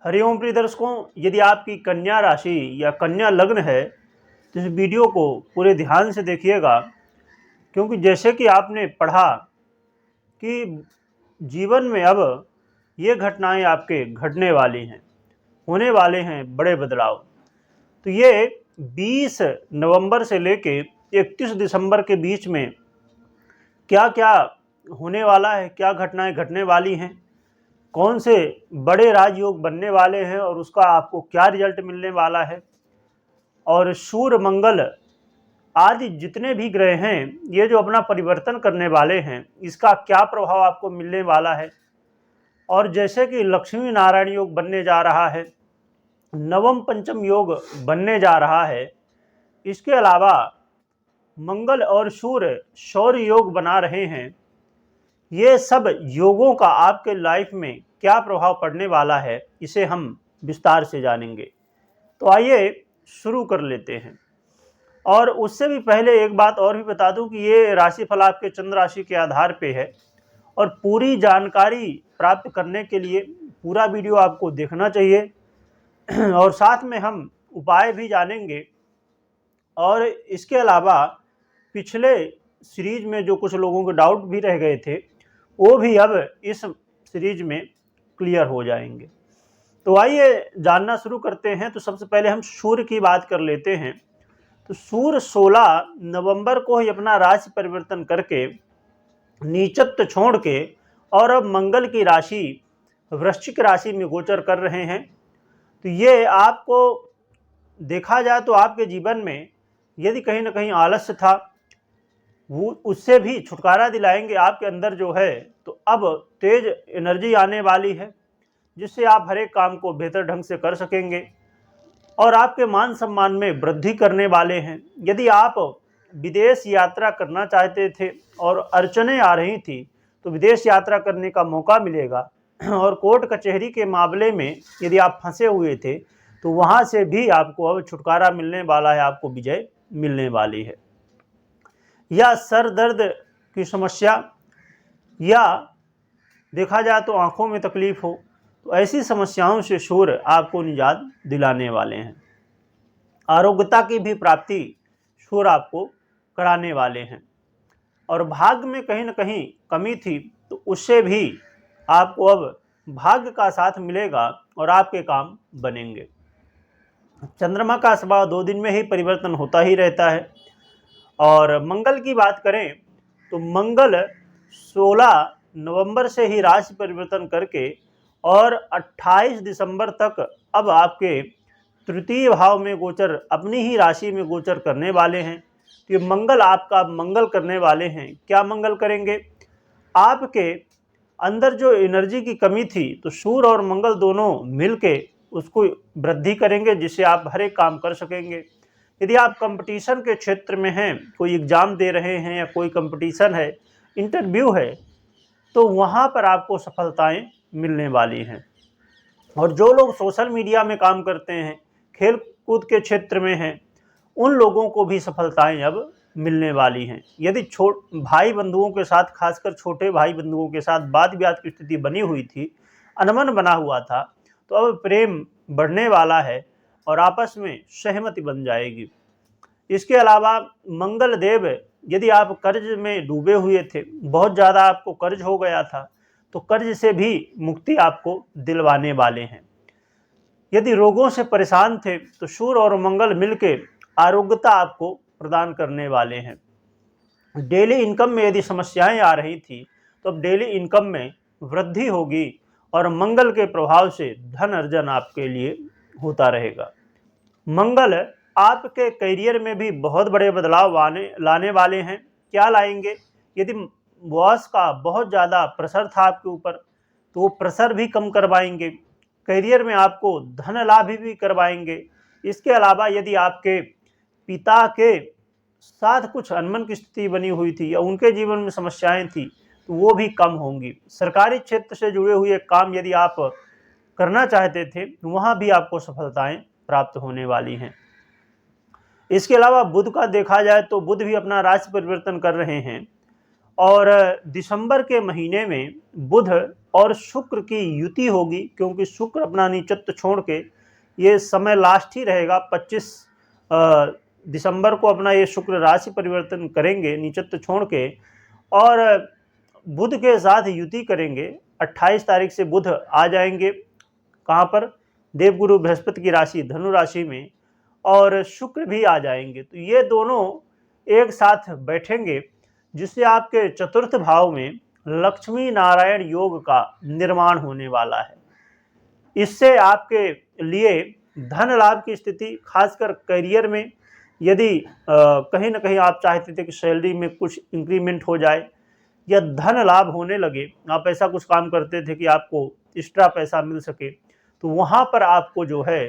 हरिओम प्रिय दर्शकों, यदि आपकी कन्या राशि या कन्या लग्न है तो इस वीडियो को पूरे ध्यान से देखिएगा, क्योंकि जैसे कि आपने पढ़ा कि जीवन में अब ये घटनाएं आपके घटने वाली हैं, होने वाले हैं बड़े बदलाव। तो ये 20 नवंबर से लेके 31 दिसंबर के बीच में क्या क्या होने वाला है, क्या घटनाएं घटने वाली हैं, कौन से बड़े राजयोग बनने वाले हैं और उसका आपको क्या रिजल्ट मिलने वाला है, और सूर्य मंगल आदि जितने भी ग्रह हैं ये जो अपना परिवर्तन करने वाले हैं इसका क्या प्रभाव आपको मिलने वाला है। और जैसे कि लक्ष्मी नारायण योग बनने जा रहा है, नवम पंचम योग बनने जा रहा है, इसके अलावा मंगल और सूर्य शौर्य योग बना रहे हैं। ये सब योगों का आपके लाइफ में क्या प्रभाव पड़ने वाला है इसे हम विस्तार से जानेंगे। तो आइए शुरू कर लेते हैं। और उससे भी पहले एक बात और भी बता दूं कि ये राशिफल आपके चंद्र राशि के आधार पे है और पूरी जानकारी प्राप्त करने के लिए पूरा वीडियो आपको देखना चाहिए और साथ में हम उपाय भी जानेंगे। और इसके अलावा पिछले सीरीज में जो कुछ लोगों के डाउट भी रह गए थे वो भी अब इस सीरीज में क्लियर हो जाएंगे। तो आइए जानना शुरू करते हैं। तो सबसे पहले हम सूर्य की बात कर लेते हैं। तो सूर्य 16 नवंबर को ही अपना राशि परिवर्तन करके नीचत्व छोड़ के और अब मंगल की राशि वृश्चिक राशि में गोचर कर रहे हैं। तो ये आपको देखा जाए तो आपके जीवन में यदि कहीं ना कहीं आलस्य था वो उससे भी छुटकारा दिलाएंगे आपके अंदर जो है। तो अब तेज एनर्जी आने वाली है जिससे आप हर एक काम को बेहतर ढंग से कर सकेंगे और आपके मान सम्मान में वृद्धि करने वाले हैं। यदि आप विदेश यात्रा करना चाहते थे और अड़चनें आ रही थी तो विदेश यात्रा करने का मौका मिलेगा। और कोर्ट कचहरी के मामले में यदि आप फंसे हुए थे तो वहां से भी आपको अब छुटकारा मिलने वाला है, आपको विजय मिलने वाली है। या सर दर्द की समस्या या देखा जाए तो आंखों में तकलीफ हो तो ऐसी समस्याओं से सूर्य आपको निजात दिलाने वाले हैं। आरोग्यता की भी प्राप्ति सूर्य आपको कराने वाले हैं। और भाग्य में कहीं ना कहीं कमी थी तो उससे भी आपको अब भाग्य का साथ मिलेगा और आपके काम बनेंगे। चंद्रमा का स्वभाव 2 दिन में ही परिवर्तन होता ही रहता है। और मंगल की बात करें तो मंगल 16 नवंबर से ही राशि परिवर्तन करके और 28 दिसंबर तक अब आपके तृतीय भाव में गोचर अपनी ही राशि में गोचर करने वाले हैं। तो ये मंगल आपका मंगल करने वाले हैं। क्या मंगल करेंगे? आपके अंदर जो एनर्जी की कमी थी तो सूर्य और मंगल दोनों मिलके उसको वृद्धि करेंगे जिससे आप हर एक काम कर सकेंगे। यदि आप कंपटीशन के क्षेत्र में हैं, कोई एग्ज़ाम दे रहे हैं या कोई कंपटीशन है, इंटरव्यू है, तो वहाँ पर आपको सफलताएं मिलने वाली हैं। और जो लोग सोशल मीडिया में काम करते हैं, खेल कूद के क्षेत्र में हैं, उन लोगों को भी सफलताएं अब मिलने वाली हैं। यदि भाई बंधुओं के साथ, खासकर छोटे भाई बंधुओं के साथ वाद विवाद की स्थिति बनी हुई थी, अनबन बना हुआ था, तो अब प्रेम बढ़ने वाला है और आपस में सहमति बन जाएगी। इसके अलावा मंगल देव, यदि आप कर्ज में डूबे हुए थे, बहुत ज़्यादा आपको कर्ज हो गया था, तो कर्ज से भी मुक्ति आपको दिलवाने वाले हैं। यदि रोगों से परेशान थे तो सूर्य और मंगल मिलके आरोग्यता आपको प्रदान करने वाले हैं। डेली इनकम में यदि समस्याएं आ रही थी तो अब डेली इनकम में वृद्धि होगी और मंगल के प्रभाव से धन अर्जन आपके लिए होता रहेगा। मंगल आपके करियर में भी बहुत बड़े बदलाव लाने वाले हैं। क्या लाएंगे? यदि बॉस का बहुत ज़्यादा प्रेशर था आपके ऊपर तो वो प्रेशर भी कम करवाएंगे। करियर में आपको धन लाभ भी करवाएंगे। इसके अलावा यदि आपके पिता के साथ कुछ अनबन की स्थिति बनी हुई थी या उनके जीवन में समस्याएं थी तो वो भी कम होंगी। सरकारी क्षेत्र से जुड़े हुए काम यदि आप करना चाहते थे तो वहाँ भी आपको सफलताएं प्राप्त होने वाली हैं। इसके अलावा बुध का देखा जाए तो बुध भी अपना राशि परिवर्तन कर रहे हैं और दिसंबर के महीने में बुध और शुक्र की युति होगी, क्योंकि शुक्र अपना नीचत्व छोड़ के, ये समय लास्ट ही रहेगा 25 दिसंबर को अपना ये शुक्र राशि परिवर्तन करेंगे नीचत्व छोड़ के, और बुध के साथ युति करेंगे। 28 तारीख से बुध आ जाएंगे कहाँ पर, देवगुरु बृहस्पति की राशि धनु राशि में, और शुक्र भी आ जाएंगे। तो ये दोनों एक साथ बैठेंगे, जिससे आपके चतुर्थ भाव में लक्ष्मी नारायण योग का निर्माण होने वाला है। इससे आपके लिए धन लाभ की स्थिति, खासकर करियर में, यदि कहीं ना कहीं आप चाहते थे कि सैलरी में कुछ इंक्रीमेंट हो जाए या धन लाभ होने लगे, आप ऐसा कुछ काम करते थे कि आपको एक्स्ट्रा पैसा मिल सके, तो वहाँ पर आपको जो है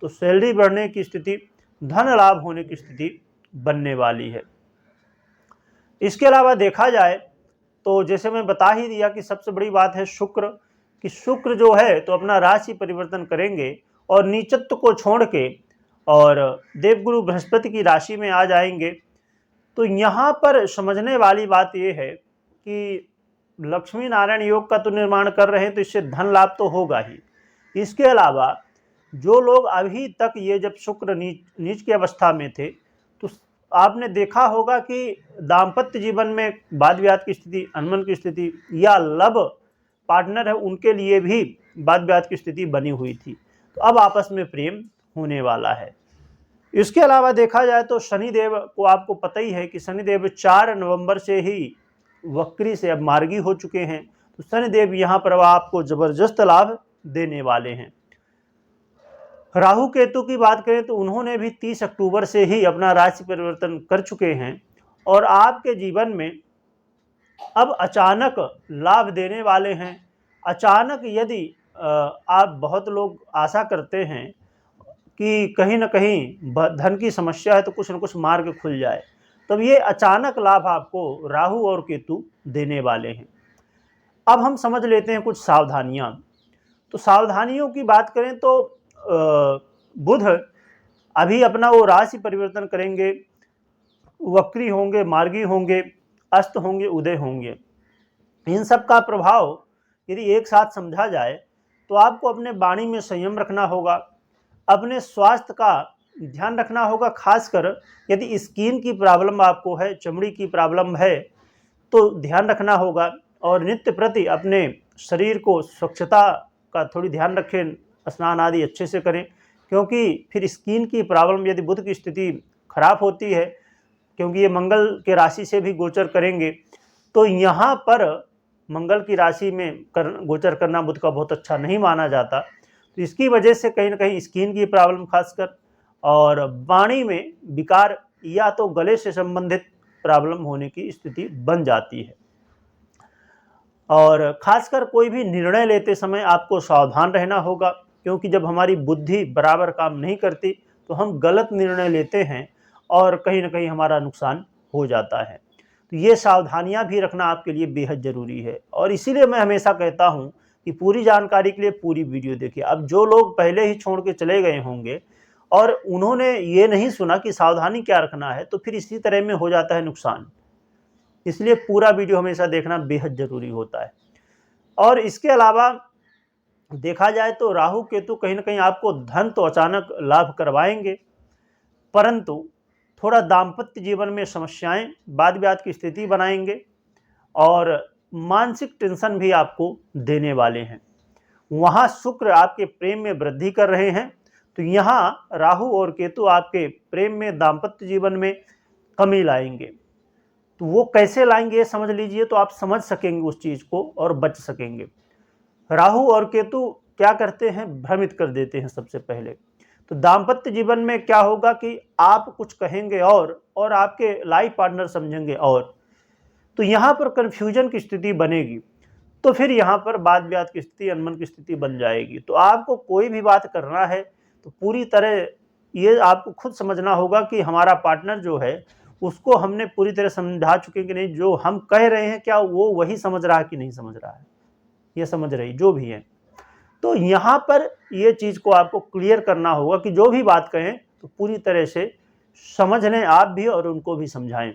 तो सैलरी बढ़ने की स्थिति, धन लाभ होने की स्थिति बनने वाली है। इसके अलावा देखा जाए तो जैसे मैं बता ही दिया कि सबसे बड़ी बात है शुक्र, कि शुक्र जो है तो अपना राशि परिवर्तन करेंगे और नीचत्व को छोड़ के और देवगुरु बृहस्पति की राशि में आ जाएंगे। तो यहाँ पर समझने वाली बात ये है कि लक्ष्मी नारायण योग का तो निर्माण कर रहे हैं, तो इससे धन लाभ तो होगा ही। इसके अलावा जो लोग अभी तक ये जब शुक्र नीच की अवस्था में थे, तो आपने देखा होगा कि दाम्पत्य जीवन में वाद विवाद की स्थिति, अनबन की स्थिति, या लव पार्टनर है उनके लिए भी वाद विवाद की स्थिति बनी हुई थी, तो अब आपस में प्रेम होने वाला है। इसके अलावा देखा जाए तो शनिदेव को आपको पता ही है कि शनिदेव 4 नवंबर से ही वक्री से अब मार्गी हो चुके हैं, तो शनिदेव यहाँ पर आपको जबरदस्त लाभ देने वाले हैं। राहु केतु की बात करें तो उन्होंने भी 30 अक्टूबर से ही अपना राशि परिवर्तन कर चुके हैं, और आपके जीवन में अब अचानक लाभ देने वाले हैं। अचानक यदि आप बहुत लोग आशा करते हैं कि कहीं ना कहीं धन की समस्या है तो कुछ न कुछ मार्ग खुल जाए, तब ये अचानक लाभ आपको राहु और केतु देने वाले हैं। अब हम समझ लेते हैं कुछ सावधानियां। तो सावधानियों की बात करें तो बुध अभी अपना वो राशि परिवर्तन करेंगे, वक्री होंगे, मार्गी होंगे, अस्त होंगे, उदय होंगे। इन सब का प्रभाव यदि एक साथ समझा जाए तो आपको अपने वाणी में संयम रखना होगा, अपने स्वास्थ्य का ध्यान रखना होगा। खासकर यदि स्किन की प्रॉब्लम आपको है, चमड़ी की प्रॉब्लम है, तो ध्यान रखना होगा, और नित्य प्रति अपने शरीर को स्वच्छता का थोड़ी ध्यान रखें, स्नान आदि अच्छे से करें, क्योंकि फिर स्किन की प्रॉब्लम यदि बुध की स्थिति खराब होती है, क्योंकि ये मंगल के राशि से भी गोचर करेंगे, तो यहाँ पर मंगल की राशि में गोचर करना बुध का बहुत अच्छा नहीं माना जाता। तो इसकी वजह से कहीं ना कहीं स्किन की प्रॉब्लम खासकर, और वाणी में विकार या तो गले से संबंधित प्रॉब्लम होने की स्थिति बन जाती है। और खासकर कोई भी निर्णय लेते समय आपको सावधान रहना होगा, क्योंकि जब हमारी बुद्धि बराबर काम नहीं करती तो हम गलत निर्णय लेते हैं और कहीं ना कहीं हमारा नुकसान हो जाता है। तो ये सावधानियां भी रखना आपके लिए बेहद ज़रूरी है, और इसीलिए मैं हमेशा कहता हूं कि पूरी जानकारी के लिए पूरी वीडियो देखिए। अब जो लोग पहले ही छोड़ के चले गए होंगे और उन्होंने ये नहीं सुना कि सावधानी क्या रखना है, तो फिर इसी तरह में हो जाता है नुकसान। इसलिए पूरा वीडियो हमेशा देखना बेहद ज़रूरी होता है। और इसके अलावा देखा जाए तो राहु केतु कहीं ना कहीं आपको धन तो अचानक लाभ करवाएंगे, परंतु थोड़ा दाम्पत्य जीवन में समस्याएं, वाद विवाद की स्थिति बनाएंगे, और मानसिक टेंशन भी आपको देने वाले हैं। वहाँ शुक्र आपके प्रेम में वृद्धि कर रहे हैं, तो यहाँ राहु और केतु आपके प्रेम में, दाम्पत्य जीवन में कमी लाएंगे। तो वो कैसे लाएंगे ये समझ लीजिए, तो आप समझ सकेंगे उस चीज़ को और बच सकेंगे। राहु और केतु क्या करते हैं, भ्रमित कर देते हैं सबसे पहले। तो दाम्पत्य जीवन में क्या होगा कि आप कुछ कहेंगे और आपके लाइफ पार्टनर समझेंगे और, तो यहाँ पर कन्फ्यूजन की स्थिति बनेगी, तो फिर यहाँ पर वाद विवाद की स्थिति, अनबन की स्थिति बन जाएगी। तो आपको कोई भी बात करना है तो पूरी तरह ये आपको खुद समझना होगा कि हमारा पार्टनर जो है उसको हमने पूरी तरह समझा चुके कि नहीं, जो हम कह रहे हैं क्या वो वही समझ रहा है कि नहीं समझ रहा है, ये समझ रही जो भी है। तो यहाँ पर ये चीज़ को आपको क्लियर करना होगा कि जो भी बात कहें तो पूरी तरह से समझ लें आप भी और उनको भी समझाएं।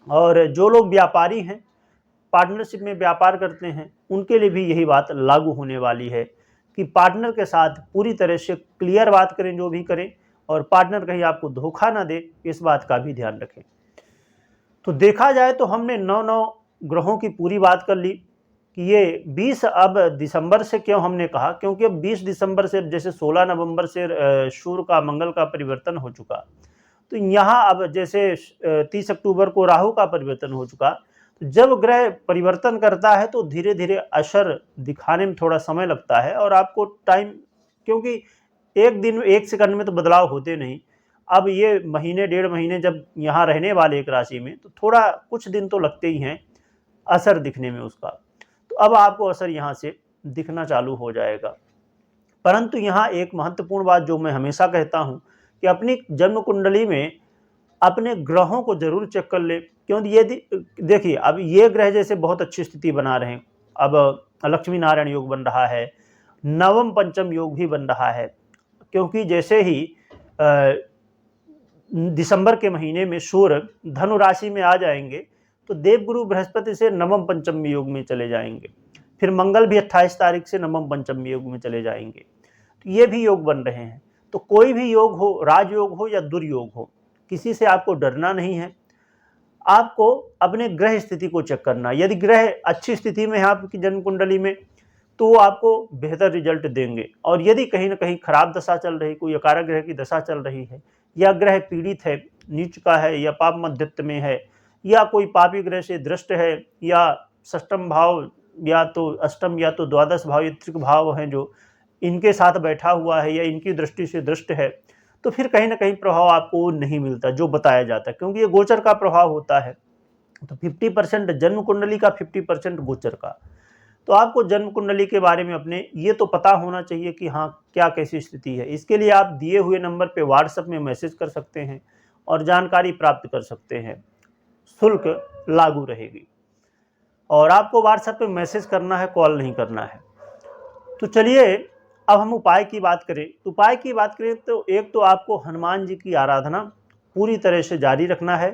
और जो लोग व्यापारी हैं पार्टनरशिप में व्यापार करते हैं उनके लिए भी यही बात लागू होने वाली है कि पार्टनर के साथ पूरी तरह से क्लियर बात करें जो भी करें, और पार्टनर कहीं आपको धोखा ना दे, इस बात का भी ध्यान रखें। तो देखा जाए तो हमने 9 ग्रहों की पूरी बात कर ली कि ये 20 अब दिसंबर से, क्यों हमने कहा, क्योंकि अब 20 दिसंबर से, जैसे 16 नवंबर से सूर्य का मंगल का परिवर्तन हो चुका, तो यहाँ अब जैसे 30 अक्टूबर को राहु का परिवर्तन हो चुका। तो जब ग्रह परिवर्तन करता है तो धीरे धीरे असर दिखाने में थोड़ा समय लगता है, और आपको टाइम, क्योंकि एक दिन 1 सेकंड में तो बदलाव होते नहीं। अब ये महीने 1.5 महीने जब यहाँ रहने वाले एक राशि में, तो थोड़ा कुछ दिन तो लगते ही हैं असर दिखने में उसका। तो अब आपको असर यहाँ से दिखना चालू हो जाएगा। परंतु यहाँ एक महत्वपूर्ण बात जो मैं हमेशा कहता हूँ कि अपनी जन्म कुंडली में अपने ग्रहों को जरूर चेक कर ले, क्योंकि ये देखिए अब ये ग्रह जैसे बहुत अच्छी स्थिति बना रहे हैं। अब लक्ष्मी नारायण योग बन रहा है, नवम पंचम योग भी बन रहा है, क्योंकि जैसे ही दिसंबर के महीने में सूर्य धनु राशि में आ जाएंगे तो देवगुरु बृहस्पति से नवम पंचम योग में चले जाएंगे, फिर मंगल भी 28 तारीख से नवम पंचम योग में चले जाएंगे। तो ये भी योग बन रहे हैं। तो कोई भी योग हो, राजयोग हो या दुर्योग हो, किसी से आपको डरना नहीं है। आपको अपने ग्रह स्थिति को चेक करना। यदि ग्रह अच्छी स्थिति में है आपकी जन्म कुंडली में तो वो आपको बेहतर रिजल्ट देंगे, और यदि कहीं ना कहीं खराब दशा चल रही, कोई अकारक ग्रह की दशा चल रही है, या ग्रह पीड़ित है, नीच का है, या पाप मध्यत्व में है, या कोई पापी ग्रह से दृष्ट है, या षष्टम भाव या तो अष्टम या तो द्वादश भाव या त्रिक भाव हैं जो इनके साथ बैठा हुआ है, या इनकी दृष्टि से दृष्ट है, तो फिर कहीं ना कहीं प्रभाव आपको नहीं मिलता जो बताया जाता है, क्योंकि ये गोचर का प्रभाव होता है। तो 50% जन्म कुंडली का, 50% गोचर का। तो आपको जन्म कुंडली के बारे में अपने ये तो पता होना चाहिए कि हाँ क्या कैसी स्थिति है। इसके लिए आप दिए हुए नंबर पे व्हाट्सएप में मैसेज कर सकते हैं और जानकारी प्राप्त कर सकते हैं, शुल्क लागू रहेगी। और आपको व्हाट्सएप पे मैसेज करना है, कॉल नहीं करना है। तो चलिए अब हम उपाय की बात करें। तो उपाय की बात करें तो एक तो आपको हनुमान जी की आराधना पूरी तरह से जारी रखना है।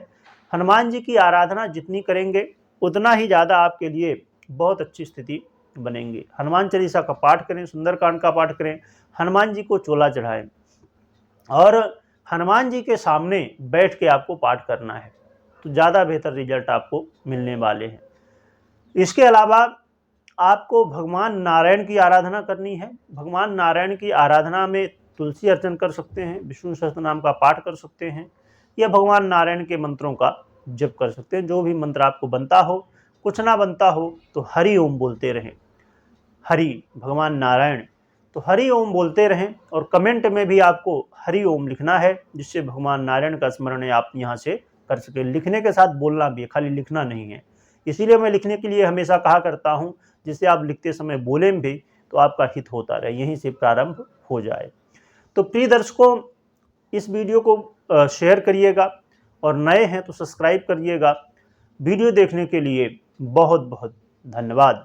हनुमान जी की आराधना जितनी करेंगे उतना ही ज़्यादा आपके लिए बहुत अच्छी स्थिति बनेंगी। हनुमान चालीसा का पाठ करें, सुंदरकांड का पाठ करें, हनुमान जी को चोला चढ़ाएं, और हनुमान जी के सामने बैठ के आपको पाठ करना है, तो ज़्यादा बेहतर रिजल्ट आपको मिलने वाले हैं। इसके अलावा आपको भगवान नारायण की आराधना करनी है। भगवान नारायण की आराधना में तुलसी अर्चन कर सकते हैं, विष्णु सहस्त्र नाम का पाठ कर सकते हैं, या भगवान नारायण के मंत्रों का जप कर सकते हैं। जो भी मंत्र आपको बनता हो, कुछ ना बनता हो तो हरि ओम बोलते रहें। हरि भगवान नारायण, तो हरि ओम बोलते रहें, और कमेंट में भी आपको हरि ओम लिखना है, जिससे भगवान नारायण का स्मरण आप यहाँ से कर सके। लिखने के साथ बोलना भी है, खाली लिखना नहीं है। इसीलिए मैं लिखने के लिए हमेशा कहा करता हूँ, जिससे आप लिखते समय बोलें भी तो आपका हित होता रहे, यहीं से प्रारंभ हो जाए। तो प्रिय दर्शकों, इस वीडियो को शेयर करिएगा, और नए हैं तो सब्सक्राइब करिएगा। वीडियो देखने के लिए बहुत बहुत धन्यवाद।